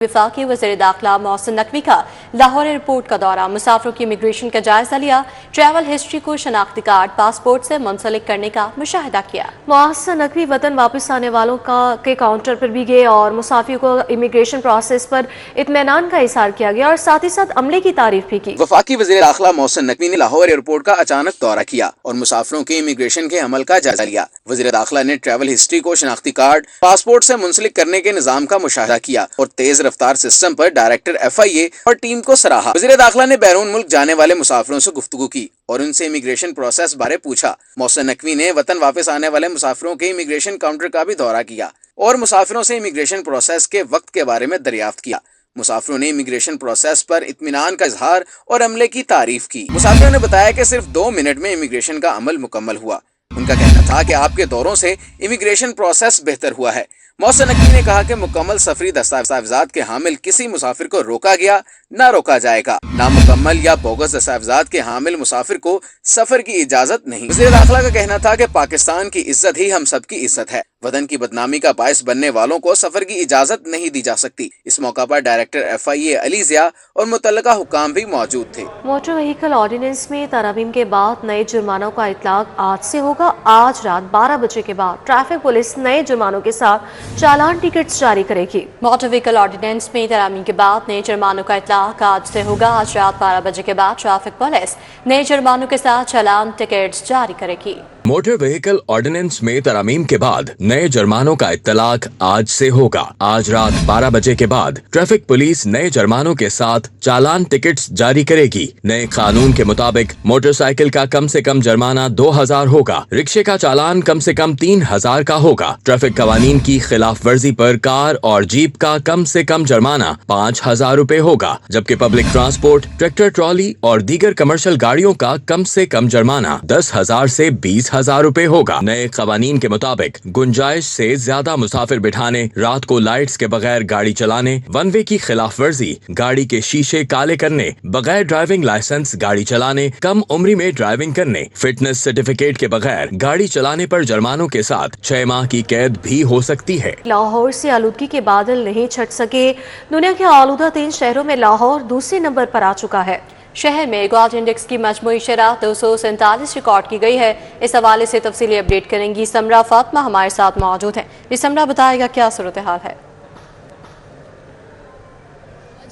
वफाकी वज़ीर दाखिला मोहसिन नकवी का लाहौर एयरपोर्ट का दौरा, मुसाफिरों की इमिग्रेशन का जायजा लिया, ट्रैवल हिस्ट्री को शनाख्ती कार्ड पासपोर्ट से मुंसलिक करने का मुशाहिदा किया। मोहसिन नकवी वतन वापस आने वालों के काउंटर पर भी गए और मुसाफिरों को इमिग्रेशन प्रोसेस पर इत्मीनान का इजहार किया गया और साथ ही साथ अमले की तारीफ भी की। वफाकी वज़ीर दाखिला मोहसिन नकवी ने लाहौर एयरपोर्ट का अचानक दौरा किया और मुसाफिरों के इमिग्रेशन के अमल का जायजा लिया। वज़ीर दाखिला ने ट्रैवल हिस्ट्री को शनाख्ती कार्ड पासपोर्ट से मुंसलिक करने के निजाम का मुशाहिदा किया और तेज रफ्तार सिस्टम पर डायरेक्टर FIA और टीम को सराहा। वज़ीर दाखिला ने बैरून मुल्क जाने वाले मुसाफिरों से गुफ्तगू की और उनसे इमिग्रेशन प्रोसेस बारे पूछा। मोहसिन नकवी ने वतन वापस आने वाले मुसाफिरों के इमिग्रेशन काउंटर का भी दौरा किया और मुसाफिरों से इमिग्रेशन प्रोसेस के वक्त के बारे में दरियाफ्त किया। मुसाफिरों ने इमिग्रेशन प्रोसेस पर इत्मीनान का इजहार और अमले की तारीफ की। मुसाफिरों ने बताया कि सिर्फ 2 मिनट में इमिग्रेशन का अमल मुकम्मल हुआ। उनका कहना था कि आपके दौरों से इमिग्रेशन प्रोसेस बेहतर हुआ है। मोहसिन नकवी ने कहा कि मुकम्मल सफरी दस्तावेजात के हामिल किसी मुसाफिर को रोका गया न रोका जाएगा। नामुकम्मल या बोगस दस्तावेजात के हामिल मुसाफिर को सफर की इजाजत नहीं। वज़ीर दाखिला का कहना था कि पाकिस्तान की इज्जत ही हम सब की इज्जत है। वतन की बदनामी का बायस बनने वालों को सफर की इजाजत नहीं दी जा सकती। इस मौका पर डायरेक्टर FIA अली ज़िया और मुतल्लिका हुक्काम भी मौजूद थे। मोटर व्हीकल ऑर्डिनेंस में तरमीम के बाद नए जुर्मानों का इतलाक आज से होगा। आज रात 12 बजे के बाद ट्रैफिक पुलिस नए जुर्मानों के साथ चालान टिकट्स जारी करेगी। मोटर व्हीकल ऑर्डिनेंस में तरमीम के बाद नए जुर्मानों का इतलाक आज से होगा। आज रात 12 बजे के बाद ट्रैफिक पुलिस नए जुर्मानों के साथ चालान टिकट्स जारी करेगी। मोटर व्हीकल ऑर्डिनेंस में तरमीम के बाद नए जुर्मानों का इत्तलाक आज से होगा। आज रात 12 बजे के बाद ट्रैफिक पुलिस नए जुर्मानों के साथ चालान टिकट्स जारी करेगी। नए कानून के मुताबिक मोटरसाइकिल का कम से कम जुर्माना 2000 होगा, रिक्शे का चालान कम से कम 3000 का होगा। ट्रैफिक कवानीन की खिलाफ वर्जी पर कार और जीप का कम से कम जुर्माना 5000 रुपए होगा, जबकि पब्लिक ट्रांसपोर्ट, ट्रैक्टर ट्रॉली और दीगर कमर्शियल गाड़ियों का कम से कम जुर्माना 10,000 से 20,000 रुपए होगा। नए कवानीन के मुताबिक गुंजाइश से ज्यादा मुसाफिर बिठाने, रात को लाइट्स के बगैर गाड़ी चलाने, वन वे की खिलाफ वर्जी, गाड़ी के शीशे काले करने, बगैर ड्राइविंग लाइसेंस गाड़ी चलाने, कम उम्री में ड्राइविंग करने, फिटनेस सर्टिफिकेट के बगैर गाड़ी चलाने पर जुर्मानों के साथ 6 माह की कैद भी हो सकती है। लाहौर से आलूदगी के बादल नहीं छट सके। दुनिया के आलूदा 3 शहरों में लाहौर दूसरे नंबर पर आ चुका है। शहर में ग्वाज इंडेक्स की मजमूई शरह 247 रिकॉर्ड की गई है। इस हवाले से तफसीली अपडेट करेंगी समरा फातिमा हमारे साथ मौजूद है। समरा बताएगा क्या सूरत हाल है।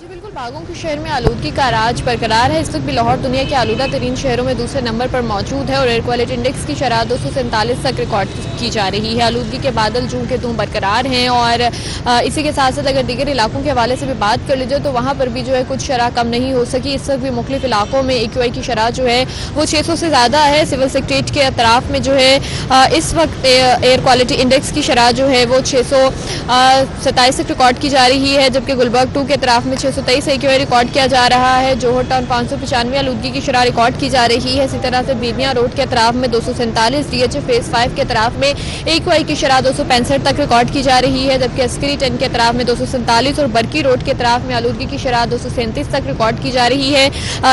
बिल्कुल, बागों के शहर में आलूदगी का राज बरकरार है। इस वक्त भी लाहौर दुनिया के आलूदा तरीन शहरों में दूसरे नंबर पर मौजूद है और एयर क्वालिटी इंडेक्स की शरह 247 तक रिकॉर्ड की जा रही है। आलूदगी के बादल जूं के तूं बरकरार हैं और इसी के साथ साथ अगर दीगर इलाकों के हवाले से भी बात कर लीजिए तो वहाँ पर भी जो है कुछ शरह कम नहीं हो सकी। इस वक्त भी मुख्तलिफ इलाकों में AQI की शरह जो है वो 600 से ज़्यादा है। सिविल सेक्रेटरीट के अतराफ में जो है इस वक्त एयर क्वालिटी इंडेक्स की शरह जो है वो 627 तक रिकॉर्ड की जा रही है, जबकि गुलबर्ग 2 के अतराफ में 623 AQI रिकॉर्ड किया जा रहा है। जोहर टाउन 595 आलूदगी की शरह रिकॉर्ड की जा रही है। इसी तरह से बीबिया रोड के अतराफ में 247, DHA फेज 5 के अतराफ में AQI की शरह 265 तक रिकॉर्ड की जा रही है, जबकि अस्करी 10 के अतराफ में 247 और बरकी रोड के अतराफ में आलूदगी की शरह 237 तक रिकॉर्ड की जा रही है।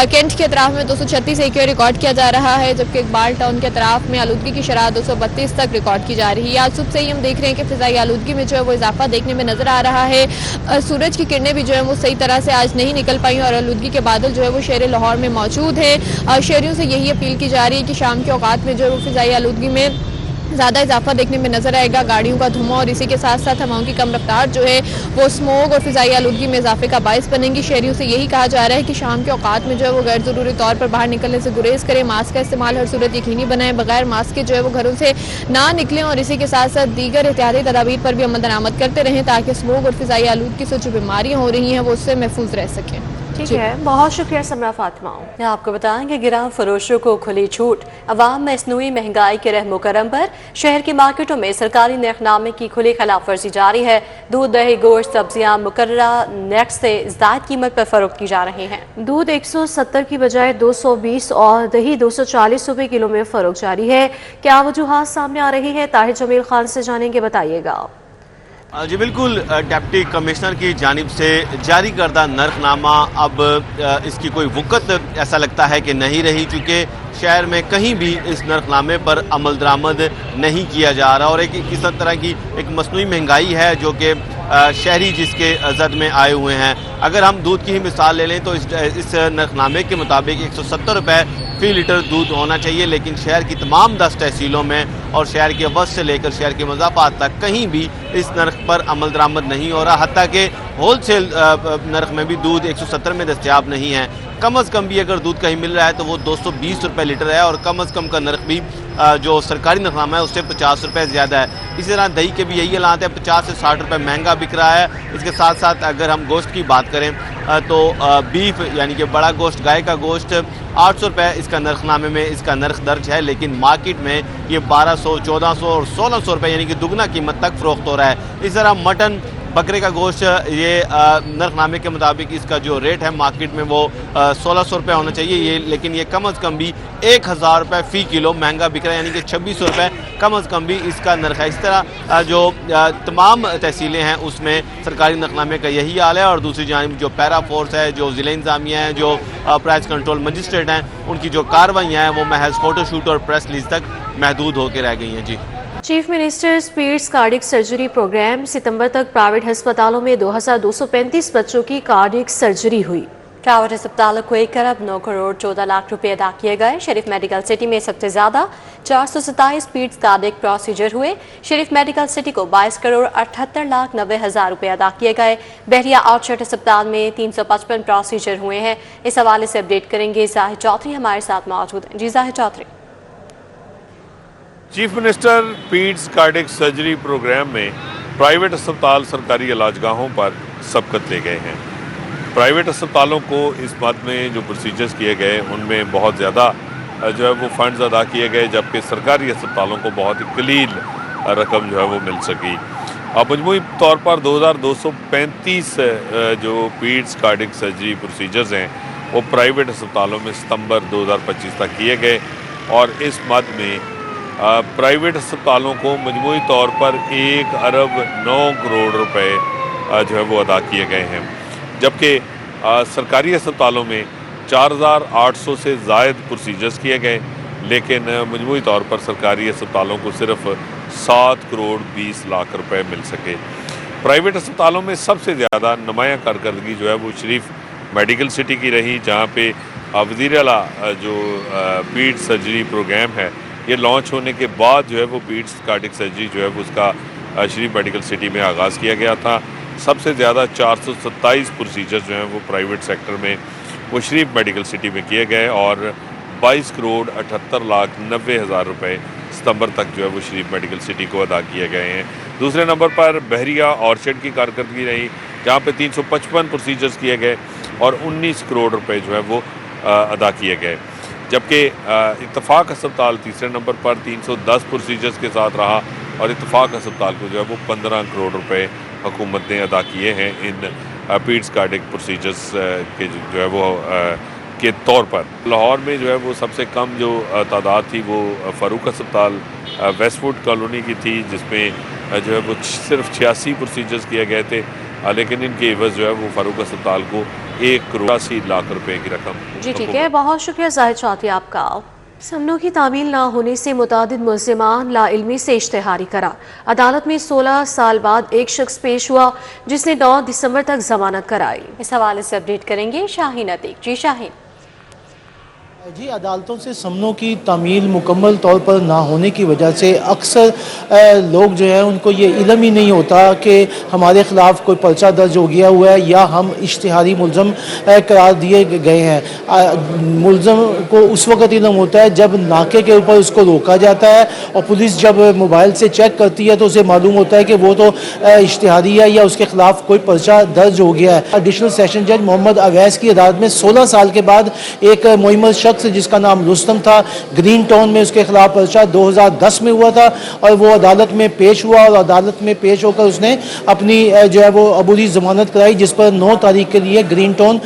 कैंट के अतराफ में 236 AQI रिकॉर्ड किया जा रहा है, जबकि इकबाल टाउन के अतराफ में आलूदगी की शरह 232 तक रिकॉर्ड की जा रही है। आज सुबह से ही हम देख रहे हैं कि फिजाई आलूदगी में जो है वो इजाफा देखने में नजर आ रहा है। सूरज की किरणें भी जो है वो सही तरह से आज नहीं निकल पाई और आलूदगी के बादल जो है वो शहर लाहौर में मौजूद है। शहरियों से यही अपील की जा रही है कि शाम के औकात में जो है वो फिजाई आलूदगी में ज़्यादा इजाफा देखने में नजर आएगा। गाड़ियों का धुआं और इसी के साथ साथ हवाओं की कम रफ्तार जो है वो स्मोक और फिजाई आलूदगी में इजाफे का बायस बनेंगी। शहरियों से यही कहा जा रहा है कि शाम के औकात में जो है वो गैर ज़रूरी तौर पर बाहर निकलने से गुरेज करें। मास्क का इस्तेमाल हर सूरत यकीनी बनाएं, बगैर मास्क के जो है वो घरों से ना निकलें और इसी के साथ साथ दीगर एहतियाती तदाबीर पर भी अमल दरामद करते रहें ताकि स्मोक और फिजाई आलूदगी से जो बीमारियाँ हो रही हैं वो उससे महफूज रह सकें। ठीक है, बहुत शुक्रिया समरा फातिमा। आपको बताएं कि गिरां फरोशों को खुली छूट, अवाम मसनूई महंगाई के रहमो करम पर शहर की मार्केटों में सरकारी नरखनामे की खुली खिलाफ वर्जी जारी है। दूध, दही, गोश्त, सब्जियां मुकर्ररा नेट से ज़ायद कीमत पर फरोख्त की जा रही हैं। दूध 170 की बजाय 220 और दही 240 रुपए किलो में फरोख्त जारी है। क्या वजूहात सामने आ रही है, ताहिर जमील खान से जानेंगे, बताइएगा। जी बिल्कुल, डिप्टी कमिश्नर की जानिब से जारी करदा नरखनामा अब इसकी कोई वक़्त ऐसा लगता है कि नहीं रही, चूँकि शहर में कहीं भी इस नरखनामे पर अमल दरामद नहीं किया जा रहा और एक इस तरह की एक मसनूई महंगाई है जो कि शहरी जिसके जद में आए हुए हैं। अगर हम दूध की ही मिसाल ले लें तो इस नरखनामे के मुताबिक 170 रुपये फ़ी लीटर दूध होना चाहिए, लेकिन शहर की तमाम 10 तहसीलों में और शहर के अवध से लेकर शहर के मज़ाफ़ात तक कहीं भी इस नर्ख पर अमल दरामद नहीं हो रहा। हत्ता कि होलसेल नर्ख में भी दूध 170 में दस्तयाब नहीं है। कम अज़ कम भी अगर दूध कहीं मिल रहा है तो वो 220 रुपये लीटर है और कम अज़ कम का नर्ख भी जो सरकारी नरखनामा है उससे 50 रुपये ज़्यादा है। इसी तरह दही के भी यही हालात है, 50 से 60 रुपये महंगा बिक रहा है। इसके साथ साथ अगर हम गोश्त की बात करें तो बीफ यानी कि बड़ा गोश्त, गाय का गोश्त 800 रुपये इसका नरखनामे में इसका नर्ख दर्ज है, लेकिन मार्केट में ये 1200, 1400 और 1600 रुपये यानी कि दुगना कीमत तक फ़रोख्त हो रहा है। इस तरह मटन, बकरे का गोश्त ये नरखनामे के मुताबिक इसका जो रेट है मार्केट में वो 1600 रुपये होना चाहिए ये, लेकिन ये कम अज़ कम भी 1000 रुपये फ़ी किलो महंगा बिक रहा है, यानी कि 2600 रुपये कम अज़ कम भी इसका नर्ख है। इस तरह जो तमाम तहसीलें हैं उसमें सरकारी नरखनामे का यही हाल है और दूसरी जानिब जो पैरा फोर्स है, जो ज़िला इंतज़ामिया है, जो प्राइस कंट्रोल मजिस्ट्रेट हैं, उनकी जो कार्रवाइयाँ हैं वो महज फ़ोटोशूट और प्रेस रिलीज तक महदूद होकर रह गई हैं। जी, chief minister speeds cardiac surgery program सितंबर तक प्राइवेट अस्पतालों में 2235 बच्चों की कार्डिक सर्जरी हुई। प्राइवेट अस्पतालों को 1 अरब 9 करोड़ 14 लाख रुपए अदा किए गए। शरीफ मेडिकल सिटी में सबसे ज्यादा 427 स्पीड्स कार्डिक प्रोसीजर हुए। शरीफ मेडिकल सिटी को 22 करोड़ 78 लाख 90 हज़ार रुपए अदा किए गए। बहरिया आउटशट अस्पताल में 355 प्रोसीजर हुए हैं। इस हवाले से अपडेट करेंगे जाहिद चौधरी, हमारे साथ मौजूद हैं। जी Zahid Chaudhary. Chief minister paeds cardiac surgery programme में प्राइवेट अस्पताल सरकारी इलाजगाहों पर सबकत ले गए हैं। प्राइवेट अस्पतालों को इस बात में जो प्रोसीजर्स किए गए उनमें बहुत ज़्यादा जो है वो फंड्स अदा किए गए, जबकि सरकारी अस्पतालों को बहुत ही कलील रकम जो है वो मिल सकी। अब मजमूई तौर पर 2235 जो पीड्स कार्डिक सर्जरी प्रोसीजर्स हैं वो प्राइवेट अस्पतालों में सितंबर 2025 तक किए गए और इस मद में प्राइवेट अस्पतालों को मजमूई तौर पर 1 अरब 9 करोड़ रुपए जो है वो अदा किए गए हैं, जबकि सरकारी अस्पतालों में 4800 से ज़ायद प्रोसीजर्स किए गए, लेकिन मजमूई तौर पर सरकारी अस्पतालों को सिर्फ 7 करोड़ 20 लाख रुपए मिल सके। प्राइवेट अस्पतालों में सबसे ज़्यादा नुमायाँ कारकर्दगी जो है वो शरीफ मेडिकल सिटी की रही, जहाँ पे वज़ीर आला जो पीड्स सर्जरी प्रोग्राम है ये लॉन्च होने के बाद जो है वो पीड्स कार्डिक सर्जरी जो है वो उसका शरीफ मेडिकल सिटी में आगाज़ किया गया था। सबसे ज़्यादा 427 प्रोसीजर जो हैं वो प्राइवेट सेक्टर में वो शरीफ मेडिकल सिटी में किए गए और 22 करोड़ 78 लाख 90 हज़ार रुपये सितंबर तक जो है वो शरीफ मेडिकल सिटी को अदा किए गए हैं। दूसरे नंबर पर बहरिया ऑर्चर्ड की कारकर्दगी रही, जहाँ पे 355 प्रोसीजर्स किए गए और 19 करोड़ रुपए जो है वो अदा किए गए, जबकि इत्तफाक अस्पताल तीसरे नंबर पर 310 प्रोसीजर्स के साथ रहा और इत्तफाक अस्पताल को जो है वो 15 करोड़ रुपए हुकूमत ने अदा किए हैं इन पीड्स कार्डिक प्रोसीजर्स के जो है वो के तौर पर। लाहौर में जो है वो सबसे कम जो तादाद थी वो फ़ारूक अस्पताल वेस्टवुड कॉलोनी की थी, जिसमें जो है वो सिर्फ 86 प्रोसीजर्स किए गए थे, लेकिन इनके एवज जो है वो फ़ारूक अस्पताल को 1 करोड़ 80 लाख रुपए की रकम। जी ठीक है, बहुत शुक्रिया जाहिद चौधरी आपका। समनों की तामील ना होने से मुतादिद मुल्ज़िमान लाइल्मी से इश्तिहारी करा। अदालत में 16 साल बाद एक शख्स पेश हुआ जिसने 9 दिसंबर तक जमानत कराई। इस हवाले से अपडेट करेंगे शाहीन अतीक। जी शाहीन। जी, अदालतों से समनों की तामील मुकम्मल तौर पर ना होने की वजह से अक्सर लोग जो है उनको ये इल्म ही नहीं होता कि हमारे ख़िलाफ़ कोई पर्चा दर्ज हो गया हुआ है या हम इश्तिहारी मुल्ज़म करार दिए गए हैं। मुल्ज़म को उस वक़्त इल्म होता है जब नाके के ऊपर उसको रोका जाता है और पुलिस जब मोबाइल से चेक करती है तो उसे मालूम होता है कि वो तो इश्तिहारी है या उसके ख़िलाफ़ कोई पर्चा दर्ज हो गया है। एडिशनल सेशन जज मोहम्मद अवैस की अदालत में 16 साल के बाद एक मुइम्मल शख्स जिसका नाम रुस्तम था, ग्रीन टाउन में उसके खिलाफ पर्चा 2010 में हुआ था और वो अदालत में पेश हुआ और अदालत में पेश होकर उसने अपनी जो है वो अबूरी जमानत कराई, जिस पर 9 तारीख के लिए ग्रीन टाउन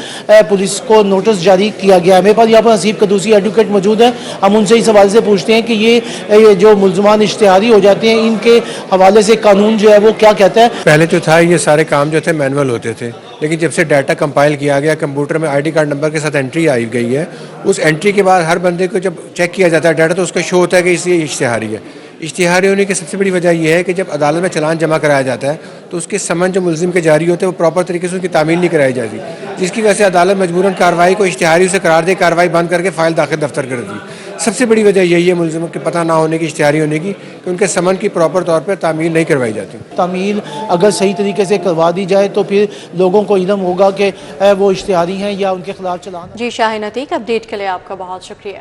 पुलिस को नोटिस जारी किया गया है। मेरे पास यहाँ पर हसीब कदूसी एडवोकेट मौजूद है, हम उनसे इस हवाले से पूछते हैं कि ये जो मुल्ज़मान इश्तिहारी हो जाते हैं इनके हवाले से कानून जो है वो क्या कहता है। पहले जो था ये सारे काम जो थे मैनुअल होते थे, लेकिन जब से डाटा कंपाइल किया गया, कंप्यूटर में आईडी कार्ड नंबर के साथ एंट्री आई गई है, उस एंट्री के बाद हर बंदे को जब चेक किया जाता है डाटा तो उसका शो होता है कि ये इश्तिहारी है। इश्तिहारी होने की सबसे बड़ी वजह यह है कि जब अदालत में चालान जमा कराया जाता है तो उसके समन जो मुलजिम के जारी होते हैं वो प्रॉपर तरीके से उनकी तामील नहीं कराई जाती, जिसकी वजह से अदालत मजबूरन कार्रवाई को इश्तिहारी से करार दे, कार्रवाई बंद करके फ़ाइल दाखिल दफ्तर कर दी। सबसे बड़ी वजह यही है मुलजिमों के पता ना होने की, इश्तिहारी होने की, कि उनके समन की प्रॉपर तौर पर तामील नहीं करवाई जाती। तामील अगर सही तरीके से करवा दी जाए तो फिर लोगों को इल्म होगा कि वो इश्तिहारी हैं या उनके खिलाफ चलान। जी शाहीन अतीक, अपडेट के लिए आपका बहुत शुक्रिया।